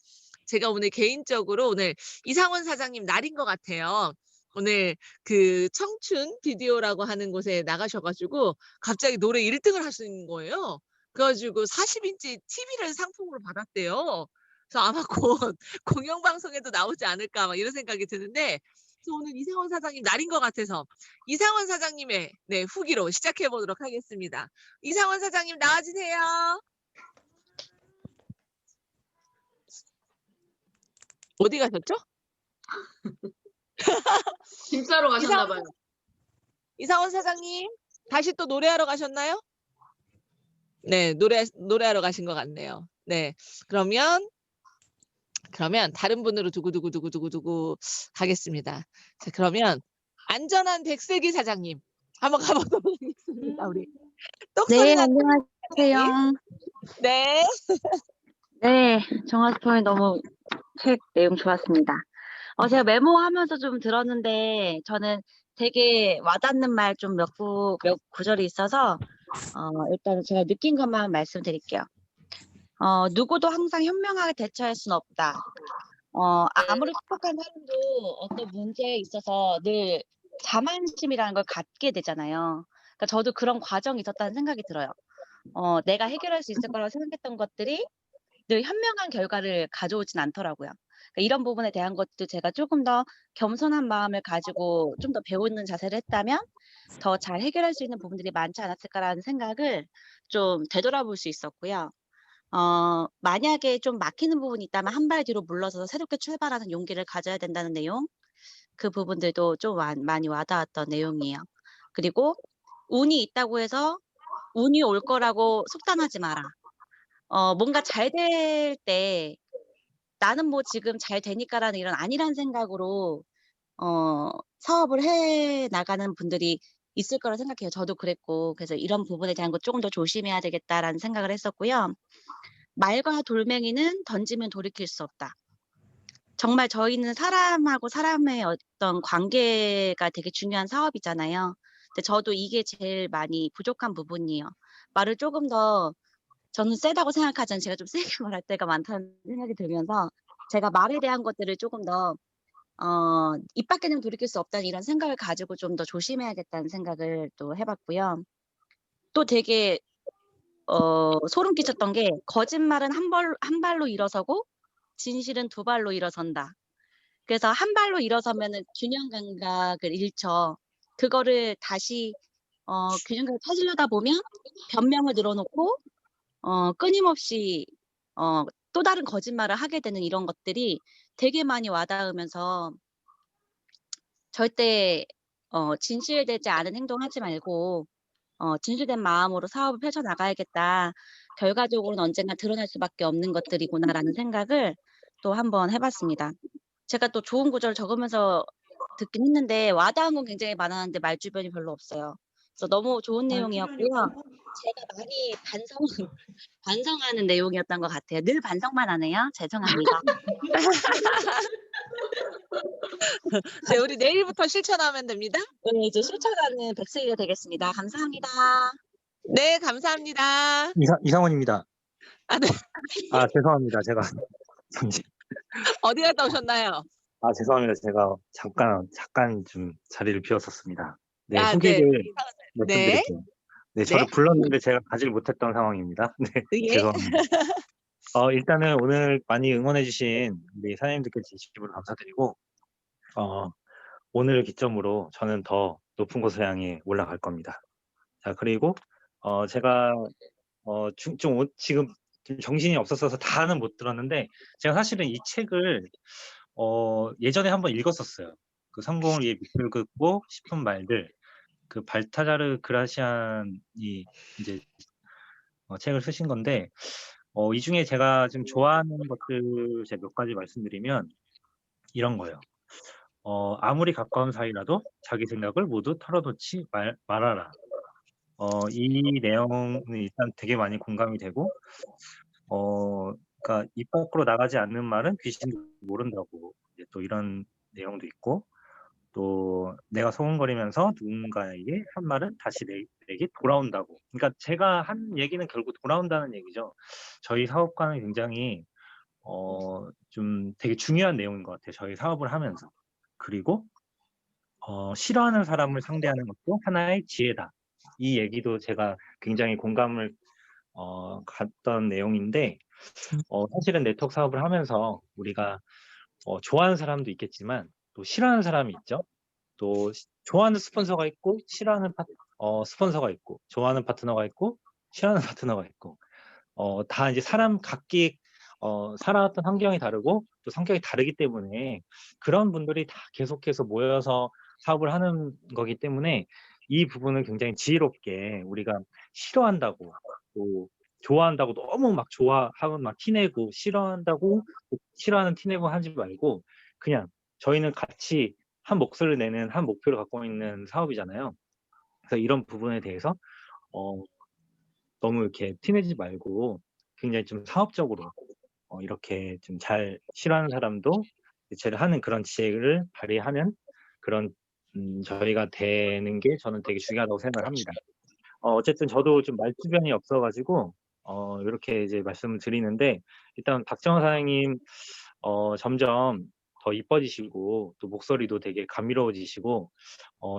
제가 오늘 개인적으로 오늘 이상원 사장님 날인 것 같아요. 오늘 그 청춘 비디오라고 하는 곳에 나가셔 가지고 갑자기 노래 1 등을 하시는 거예요. 그래 가지고 40 인치 TV를 상품으로 받았대요. 그래서 아마 곧 공영방송에도 나오지 않을까 막 이런 생각이 드는데 그래서 오늘 이상원 사장님 날인 것 같아서 이상원 사장님의 후기로 시작해 보도록 하겠습니다. 이상원 사장님 나와 주세요. 어디 가셨죠? 짐 싸러 가셨나 이상원 봐요. 이상원 사장님 다시 또 노래하러 가셨나요? 네. 노래하러 가신 것 같네요. 네. 그러면 다른 분으로 두구두구두구두구두구 가겠습니다. 자 그러면 안전한 백슬기 사장님 한번 가 보도록 하겠습니다. 우리 똑소리 네, 나는 사장님. 안녕하세요. 네. 네, 정화스포의 너무 책 내용 좋았습니다. 제가 메모하면서 좀 들었는데 저는 되게 와닿는 말 좀 몇 구절이 있어서 일단은 제가 느낀 것만 말씀드릴게요. 누구도 항상 현명하게 대처할 순 없다. 아무리 똑똑한 사람도 어떤 문제에 있어서 늘 자만심이라는 걸 갖게 되잖아요. 그러니까 저도 그런 과정이 있었다는 생각이 들어요. 내가 해결할 수 있을 거라고 생각했던 것들이 늘 현명한 결과를 가져오진 않더라고요. 그러니까 이런 부분에 대한 것도 제가 조금 더 겸손한 마음을 가지고 좀 더 배우는 자세를 했다면 더 잘 해결할 수 있는 부분들이 많지 않았을까라는 생각을 좀 되돌아볼 수 있었고요. 만약에 좀 막히는 부분이 있다면 한 발 뒤로 물러서서 새롭게 출발하는 용기를 가져야 된다는 내용, 그 부분들도 좀 많이 와닿았던 내용이에요. 그리고 운이 있다고 해서 운이 올 거라고 속단하지 마라. 뭔가 잘 될 때 '나는 뭐 지금 잘 되니까.'라는 이런 안일한 생각으로 사업을 해 나가는 분들이 있을 거라 생각해요. 저도 그랬고. 그래서 '이런 부분에 대한 거 쪼금 더 조심해야 되겠다.'라는 생각을 했었고요. '말과 돌멩이는 던지면 돌이킬 수 없다.' 정말 저희는 사람하고 사람의 어떤 관계가 되게 중요한 사업이잖아요. 근데 저도 이게 제일 많이 부족한 부분이에요. 말을 쪼금 더 저는 세다고 생각하지 않고 제가 좀 세게 말할 때가 많다는 생각이 들면서 제가 말에 대한 것들을 쪼금 더 '입 밖에 내면 돌이킬 수 없다.'는 이런 생각을 가지고 좀 더 조심해야겠다는 생각을 또 해 봤고요. 또 되게 소름 끼쳤던 게 "거짓말은 한 발로 일어서고 진실은 두 발로 일어선다." 그래서 한 발로 일어서면은 균형 감각을 잃죠. 그거를 다시 균형감을 찾으려다 보면 변명을 늘어놓고 끊임없이 또 다른 거짓말을 하게 되는 이런 것들이 되게 많이 와 닿으면서 절대 진실되지 않은 행동하지 말고 '진실된 마음으로 사업을 펼쳐 나가야겠다. 결과적으로는 언젠가 드러날 수밖에 없는 것들이구나.'라는 생각을 또 한번 해 봤습니다. 제가 또 좋은 구절을 적으면서 듣긴 했는데 와 닿은 건 굉장히 많았는데 말 주변이 별로 없어요. 그래서 너무 좋은 내용이었고요. 제가 많이 반성하는 내용이었던 것 같아요. 늘 반성만 하네요. 죄송합니다. 네. 우리 내일부터 실천하면 됩니다. 네, 이제 실천하는 백수이가 되겠습니다. 감사합니다. 네. 감사합니다. 이상원입니다. 네. 죄송합니다. 제가 잠시 어디 갔다 오셨나요? 죄송합니다. 제가 잠깐 좀 자리를 비웠었습니다. 네, 네. 후기를 네. 말씀드릴게요. 네, 네. 저를 불렀는데 제가 가지를 못했던 상황입니다. 네, 예. 죄송합니다. 일단은 오늘 많이 응원해 주신 우리 사장님들께 진심으로 감사드리고 오늘을 기점으로 저는 더 높은 곳을 향해 올라갈 겁니다. 자, 그리고 제가 지금 좀 정신이 없었어서 다는 못 들었는데 제가 사실은 이 책을 예전에 한번 읽었었어요. 그 성공을 위해 밑을 긋고 싶은 말들. 그 발타자르 그라시안이 이제 책을 쓰신 건데 이 중에 제가 지금 좋아하는 것들 제가 몇 가지 말씀드리면 이런 거예요. 아무리 가까운 사이라도 자기 생각을 모두 털어놓지 말아라. 이 내용은 일단 되게 많이 공감이 되고, 그러니까 입 밖으로 나가지 않는 말은 귀신도 모른다고 이제 또 이런 내용도 있고, 또 내가 소곤거리면서 누군가에게 한 말은 다시 내게 돌아온다고. 그러니까 제가 한 얘기는 결국 돌아온다는 얘기죠. 저희 사업과는 굉장히 좀 되게 중요한 내용인 것 같아요. 저희 사업을 하면서. 그리고 싫어하는 사람을 상대하는 것도 하나의 지혜다. 이 얘기도 제가 굉장히 공감을 갔던 내용인데 사실은 네트워크 사업을 하면서 우리가 좋아하는 사람도 있겠지만 또 싫어하는 사람이 있죠. 또 좋아하는 스폰서가 있고 싫어하는 스폰서가 있고 좋아하는 파트너가 있고 싫어하는 파트너가 있고 다 이제 사람 각기 살아왔던 환경이 다르고 또 성격이 다르기 때문에 그런 분들이 다 계속해서 모여서 사업을 하는 거기 때문에 이 부분을 굉장히 지혜롭게 우리가 싫어한다고 또 좋아한다고 너무 막 좋아하고 막 티내고 싫어한다고 싫어하는 티내고 하지 말고 그냥 저희는 같이 한 목소리를 내는 한 목표를 갖고 있는 사업이잖아요. 그래서 이런 부분에 대해서 너무 이렇게 티내지 말고 굉장히 좀 사업적으로 이렇게 좀 잘 싫어하는 사람도 대체를 하는 그런 지혜를 발휘하는 그런 저희가 되는 게 저는 되게 중요하다고 생각을 합니다. 어쨌든 저도 좀 말주변이 없어가지고 이렇게 이제 말씀을 드리는데 일단 박정원 사장님 점점 더 이뻐지시고 또 목소리도 되게 감미로워지시고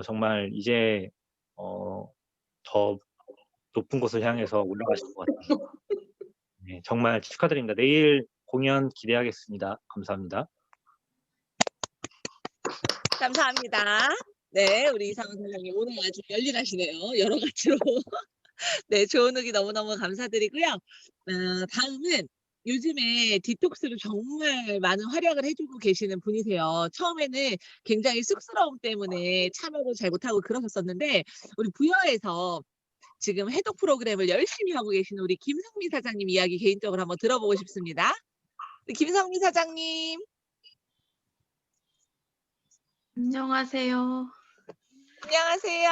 정말 이제 더 높은 곳을 향해서 올라가실 것 같아요. 네, 정말 축하드립니다. 내일 공연 기대하겠습니다. 감사합니다. 감사합니다. 네, 우리 이상훈 사장님 오늘 아주 열일하시네요. 여러 가지로. 네, 좋은 후기 너무너무 감사드리고요. 다음은 요즘에 디톡스를 정말 많은 활약을 해주고 계시는 분이세요. 처음에는 굉장히 쑥스러움 때문에 참여를 잘 못하고 그러셨었는데 우리 부여에서 지금 해독 프로그램을 열심히 하고 계시는 우리 김성미 사장님 이야기 개인적으로 한번 들어보고 싶습니다. 우리 김성미 사장님. 안녕하세요. 안녕하세요.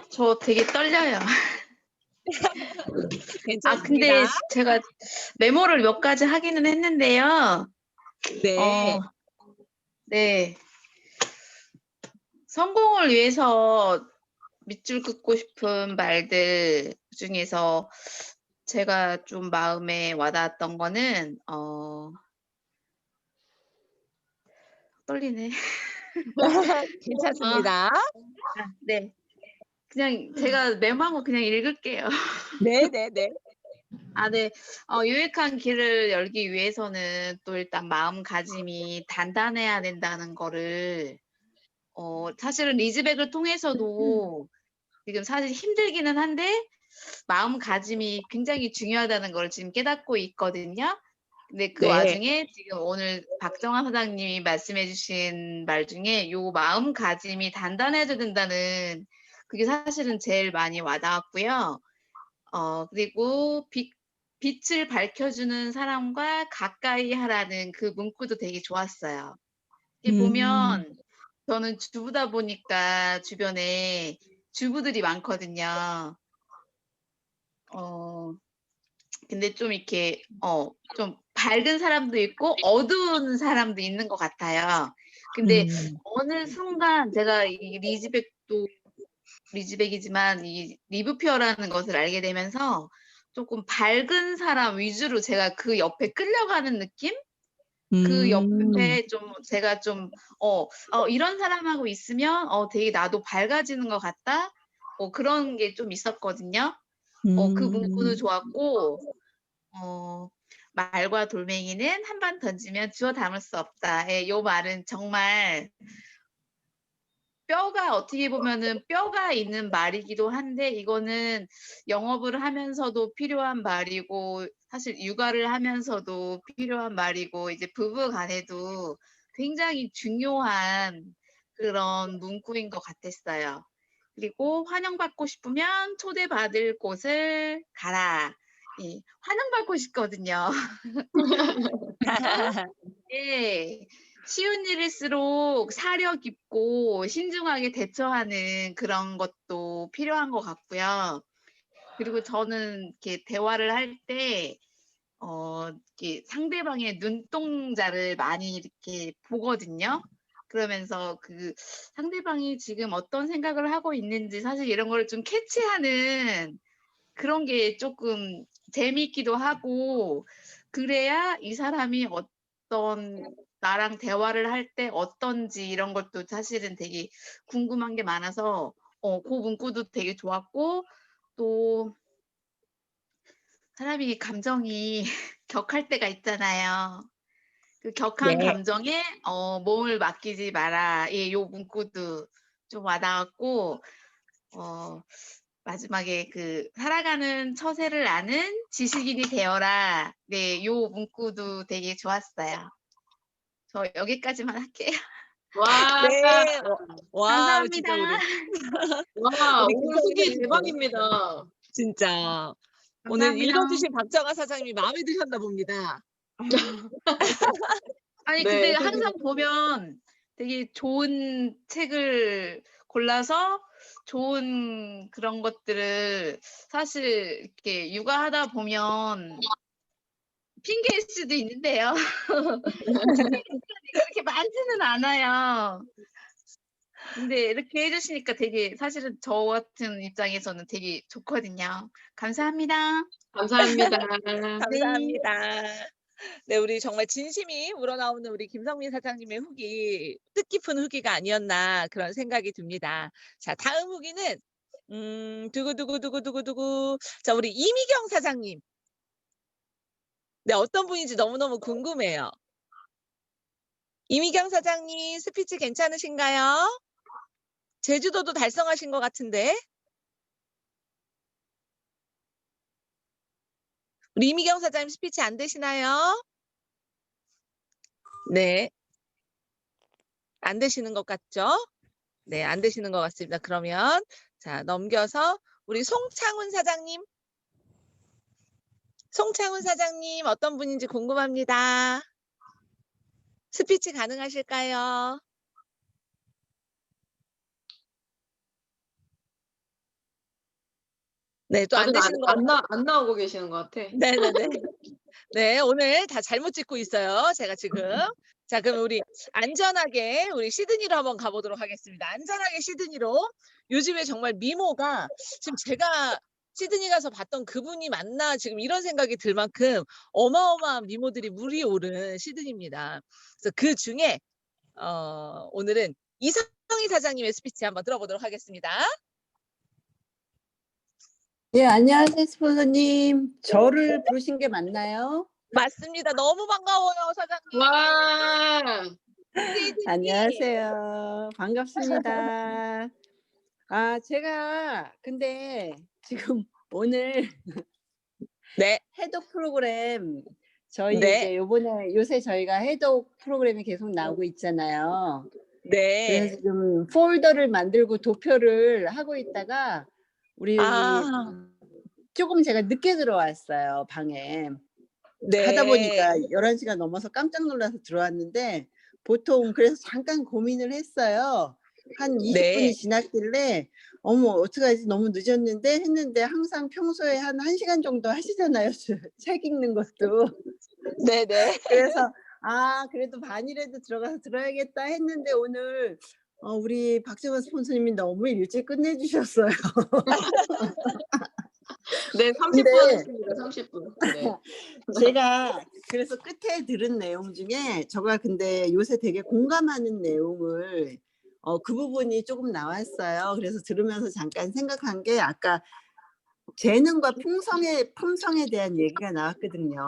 저 되게 떨려요. 괜찮습니다. 근데 제가 메모를 몇 가지 하기는 했는데요. 네. 네. 성공을 위해서 밑줄 긋고 싶은 말들 중에서 제가 좀 마음에 와닿았던 거는 떨리네. 괜찮습니다. 네. 그냥 제가 메모한 거 그냥 읽을게요. 네네네. 네. 유익한 길을 열기 위해서는 또 일단 마음가짐이 단단해야 된다는 거를 사실은 리즈백을 통해서도 지금 사실 힘들기는 한데 마음가짐이 굉장히 중요하다는 걸 지금 깨닫고 있거든요. 근데 그 네. 와중에 지금 오늘 박정환 사장님이 말씀해 주신 말 중에 요 마음가짐이 단단해져야 된다는 그게 사실은 제일 많이 와닿았고요. 그리고 빛을 밝혀주는 사람과 가까이 하라는 그 문구도 되게 좋았어요. 이게 보면 저는 주부다 보니까 주변에 주부들이 많거든요. 근데 좀 이렇게 좀 밝은 사람도 있고 어두운 사람도 있는 것 같아요. 근데 어느 순간 제가 이 리즈백이지만 이 리브표라는 것을 알게 되면서 조금 밝은 사람 위주로 제가 그 옆에 끌려가는 느낌? 그 옆에 좀 제가 좀 이런 사람하고 있으면 되게 나도 밝아지는 것 같다. 그런 게 좀 있었거든요. 그 문구도 좋았고 말과 돌멩이는 한 번 던지면 주워 담을 수 없다. 요 말은 정말 뼈가 어떻게 보면은 뼈가 있는 말이기도 한데 이거는 영업을 하면서도 필요한 말이고 사실 육아를 하면서도 필요한 말이고 이제 부부 간에도 굉장히 중요한 그런 문구인 것 같았어요. 그리고 환영받고 싶으면 초대받을 곳을 가라. 예, 환영받고 싶거든요. 그래서 예, 쉬운 일일수록 사려 깊고 신중하게 대처하는 그런 것도 필요한 것 같고요. 그리고 저는 이렇게 대화를 할 때, 이렇게 상대방의 눈동자를 많이 이렇게 보거든요. 그러면서 그 상대방이 지금 어떤 생각을 하고 있는지 사실 이런 걸 좀 캐치하는 그런 게 조금 재미있기도 하고, 그래야 이 사람이 어떤 나랑 대화를 할 때 어떤지 이런 것도 사실은 되게 궁금한 게 많아서 그 문구도 되게 좋았고, 또 사람이 감정이 격할 때가 있잖아요. 그 격한 네. 감정에 몸을 맡기지 마라. 예, 요 문구도 좀 와닿았고, 마지막에 그 살아가는 처세를 아는 지식인이 되어라. 네, 요 문구도 되게 좋았어요. 저 여기까지만 할게요. 와, 네. 와, 감사합니다. 진짜 우리 와, 우리 오늘 김성희 후기 사장님 대박입니다. 진짜 오늘 감사합니다. 읽어주신 박정아 사장님이 마음에 드셨나 봅니다. 아니 네, 근데 되게 항상 보면 되게 좋은 책을 골라서 좋은 그런 것들을 사실 이렇게 육아하다 보면 핑계일 수도 있는데요. 그렇게 많지는 않아요. 근데 이렇게 해주시니까 되게 사실은 저 같은 입장에서는 되게 좋거든요. 감사합니다. 감사합니다. 네. 감사합니다. 네, 우리 정말 진심이 우러나오는 우리 김성민 사장님의 후기, 뜻깊은 후기가 아니었나 그런 생각이 듭니다. 자, 다음 후기는 두구두구두구두구두구. 자, 우리 이미경 사장님. 네, 어떤 분인지 너무너무 궁금해요. 이미경 사장님 스피치 괜찮으신가요? 제주도도 달성하신 것 같은데. 우리 이미경 사장님 스피치 안 되시나요? 네. 안 되시는 것 같죠? 네, 안 되시는 것 같습니다. 그러면 자, 넘겨서 우리 송창훈 사장님. 송창훈 사장님 어떤 분인지 궁금합니다. 스피치 가능하실까요? 네, 또 안 아직 되시는 것 같아요. 안 나오고 계시는 것 같아. 네네네. 네, 오늘 다 잘못 찍고 있어요. 제가 지금. 자, 그럼 우리 안전하게 우리 시드니로 한번 가보도록 하겠습니다. 안전하게 시드니로. 요즘에 정말 미모가 지금 제가 시드니 가서 봤던 그분이 맞나 지금 이런 생각이 들 만큼 어마어마한 미모들이 물이 오른 시드니입니다. 그래서 그 중에 오늘은 이성희 사장님의 스피치 한번 들어보도록 하겠습니다. 예, 안녕하세요, 스폰서님. 저를 부르신 게 맞나요? 맞습니다. 너무 반가워요, 사장님. 와, 시드니. 안녕하세요. 반갑습니다. 아, 제가 근데 지금 오늘 네, 해독 프로그램 저희 네, 이제 요새 저희가 해독 프로그램이 계속 나오고 있잖아요. 그래서 네. 지금 폴더를 만들고 도표를 하고 있다가 우리 아, 조금 제가 늦게 들어왔어요, 방에. 하다 네. 보니까 11시가 넘어서 깜짝 놀라서 들어왔는데 보통 그래서 잠깐 고민을 했어요. 한 20분이 네. 지났길래 어머 어떡하지 너무 늦었는데 했는데 항상 평소에 한 1시간 정도 하시잖아요. 책 읽는 것도. 네네. 그래서 아 그래도 반이라도 들어가서 들어야겠다 했는데 오늘 우리 박정아 스폰서님이 너무 일찍 끝내주셨어요. 네, 30분 근데 했습니다. 30분. 네. 제가 그래서 끝에 들은 내용 중에 제가 근데 요새 되게 공감하는 내용을 그 부분이 조금 나왔어요. 그래서 들으면서 잠깐 생각한 게 아까 재능과 품성에 대한 얘기가 나왔거든요.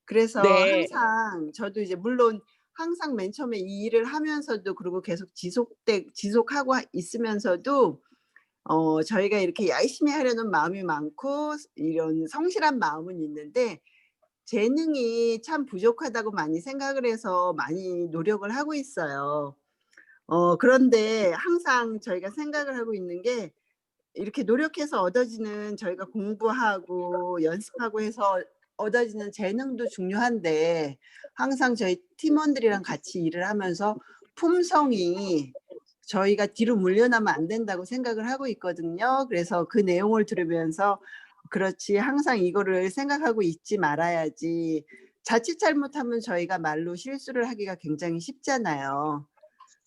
그래서 네. 항상 저도 이제 물론 항상 맨 처음에 이 일을 하면서도 그리고 계속 지속하고 있으면서도 저희가 이렇게 열심히 하려는 마음이 많고 이런 성실한 마음은 있는데 재능이 참 부족하다고 많이 생각을 해서 많이 노력을 하고 있어요. 그런데 항상 저희가 생각을 하고 있는 게 이렇게 노력해서 얻어지는 저희가 공부하고 연습하고 해서 얻어지는 재능도 중요한데 항상 저희 팀원들이랑 같이 일을 하면서 품성이 저희가 뒤로 물러나면 안 된다고 생각을 하고 있거든요. 그래서 그 내용을 들으면서 그렇지 항상 이거를 생각하고 있지 말아야지. 자칫 잘못하면 저희가 말로 실수를 하기가 굉장히 쉽잖아요.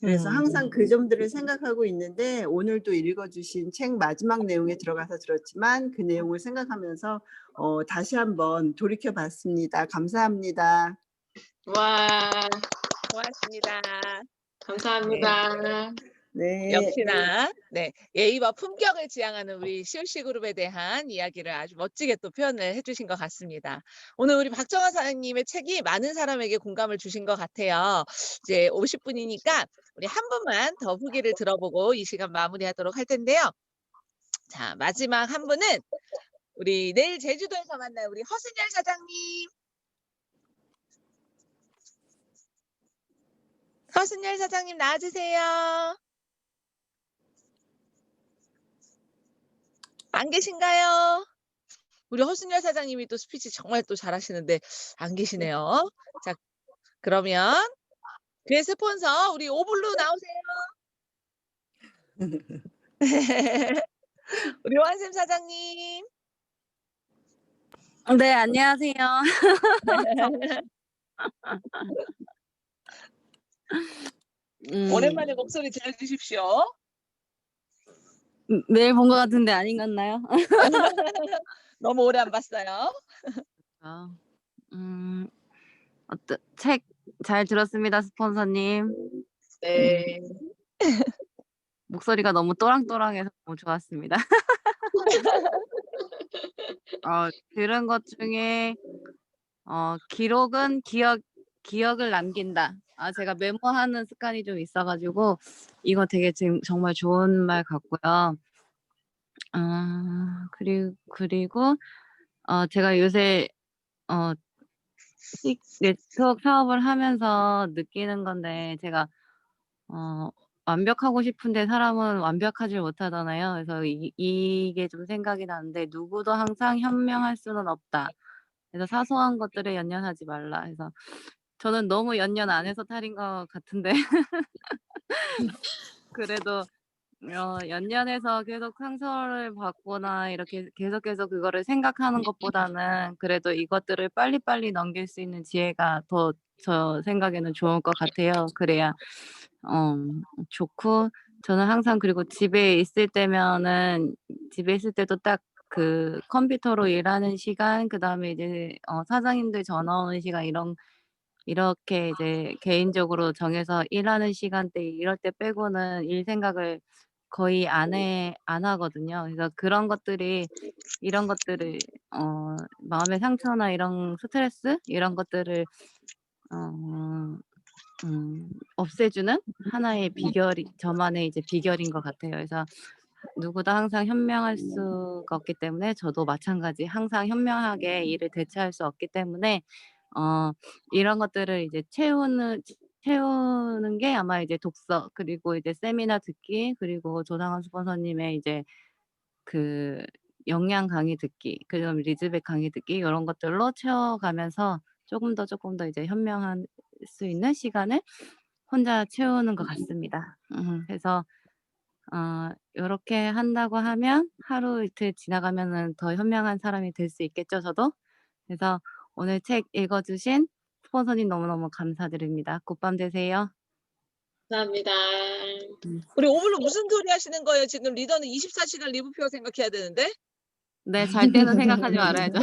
그래서 항상 그 점들을 생각하고 있는데 오늘도 읽어주신 책 마지막 내용에 들어가서 들었지만 그 내용을 생각하면서 다시 한번 돌이켜 봤습니다. 감사합니다. 와, 고맙습니다. 감사합니다. 네. 역시나 네, 예의와 품격을 지향하는 우리 COC 그룹에 대한 이야기를 아주 멋지게 또 표현을 해주신 것 같습니다. 오늘 우리 박정아 사장님의 책이 많은 사람에게 공감을 주신 것 같아요. 이제 50분이니까 우리 한 분만 더 후기를 들어보고 이 시간 마무리하도록 할 텐데요. 자, 마지막 한 분은 우리 내일 제주도에서 만날 우리 허순열 사장님. 허순열 사장님 나와주세요. 안 계신가요? 우리 허순열 사장님이 또 스피치 정말 또 잘하시는데 안 계시네요. 자, 그러면 그의 스폰서 우리 오블루 나오세요. 우리 완샘 사장님. 네, 안녕하세요. 오랜만에 목소리 들려주십시오. 매일 본 것 같은데 아닌 것 같나요? 너무 오래 안 봤어요. 책 잘 들었습니다, 스폰서님. 네. 목소리가 너무 또랑또랑해서 너무 좋았습니다. 들은 것 중에 기록은 기억을 남긴다. 제가 메모하는 습관이 좀 있어가지고 이거 되게 지금 정말 좋은 말 같고요. 그리고 제가 요새 네트워크 사업을 하면서 느끼는 건데 제가 완벽하고 싶은데 사람은 완벽하지 못하잖아요. 그래서 이게 좀 생각이 나는데 누구도 항상 현명할 수는 없다. 그래서 사소한 것들에 연연하지 말라. 그래서 저는 너무 연연 안 해서 탈인 것 같은데 그래도 연연해서 계속 상처를 받거나 이렇게 계속해서 그거를 생각하는 것보다는 그래도 이것들을 빨리빨리 넘길 수 있는 지혜가 더 저 생각에는 좋을 것 같아요. 그래야 좋고 저는 항상 그리고 집에 있을 때도 딱 그 컴퓨터로 일하는 시간 그다음에 이제 사장님들 전화 오는 시간 이렇게 이제 개인적으로 정해서 일하는 시간대 이럴 때 빼고는 일 생각을 거의 안 하거든요. 그래서 이런 것들을 마음의 상처나 이런 스트레스 이런 것들을 없애주는 하나의 저만의 이제 비결인 것 같아요. 그래서 누구도 항상 현명할 수가 없기 때문에 저도 마찬가지 항상 현명하게 일을 대처할 수 없기 때문에 이런 것들을 이제 채우는 게 아마 이제 독서 그리고 이제 세미나 듣기 그리고 조상환 스폰서님의 이제 그 역량 강의 듣기 그다음 리즈백 강의 듣기 이런 것들로 채워가면서 조금 더 이제 현명할 수 있는 시간을 혼자 채우는 것 같습니다. 그래서 요렇게 한다고 하면 하루 이틀 지나가면은 더 현명한 사람이 될 수 있겠죠, 저도? 그래서 오늘 책 읽어주신 스폰서님 너무너무 감사드립니다. 굿밤 되세요. 감사합니다. 우리 오블루 무슨 소리 하시는 거예요? 지금 리더는 24시간 리뷰표 생각해야 되는데? 네, 잘 때는 생각하지 말아야죠.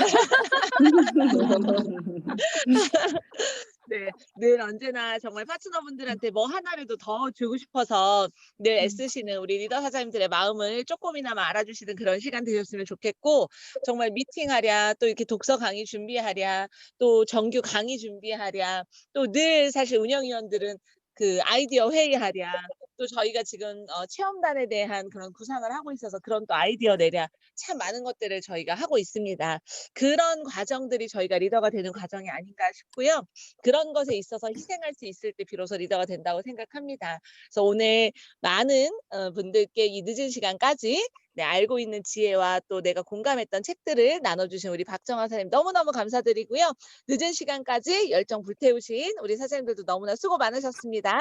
네, 늘 언제나 정말 파트너분들한테 뭐 하나라도 더 주고 싶어서 늘 애쓰시는 우리 리더 사장님들의 마음을 조금이나마 알아주시는 그런 시간 되셨으면 좋겠고, 정말 미팅하랴, 또 이렇게 독서 강의 준비하랴, 또 정규 강의 준비하랴, 또 늘 사실 운영위원들은 그 아이디어 회의하랴, 또 저희가 지금 체험단에 대한 그런 구상을 하고 있어서 그런 또 아이디어 내랴, 참 많은 것들을 저희가 하고 있습니다. 그런 과정들이 저희가 리더가 되는 과정이 아닌가 싶고요. 그런 것에 있어서 희생할 수 있을 때 비로소 리더가 된다고 생각합니다. 그래서 오늘 많은 분들께 이 늦은 시간까지 네, 알고 있는 지혜와 또 내가 공감했던 책들을 나눠주신 우리 박정아 사장님 너무너무 감사드리고요. 늦은 시간까지 열정 불태우신 우리 사장님들도 너무나 수고 많으셨습니다.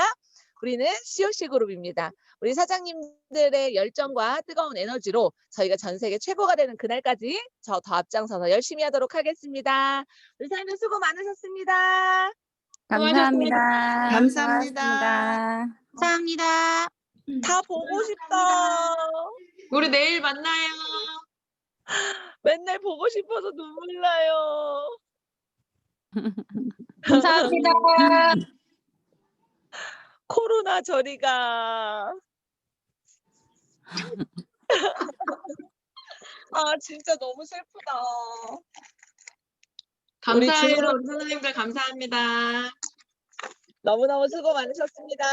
우리는 COC 그룹입니다. 우리 사장님들의 열정과 뜨거운 에너지로 저희가 전 세계 최고가 되는 그날까지 저 더 앞장서서 열심히 하도록 하겠습니다. 우리 사장님 수고 많으셨습니다. 감사합니다. 감사합니다. 고맙습니다. 감사합니다. 다 보고 싶다. 우리 내일 만나요. 맨날 보고 싶어서 눈물 나요. 감사합니다. 코로나 저리가. 아 진짜 너무 슬프다. 우리 감사해요. 주로 우리 선생님들 감사합니다. 너무너무 수고 많으셨습니다.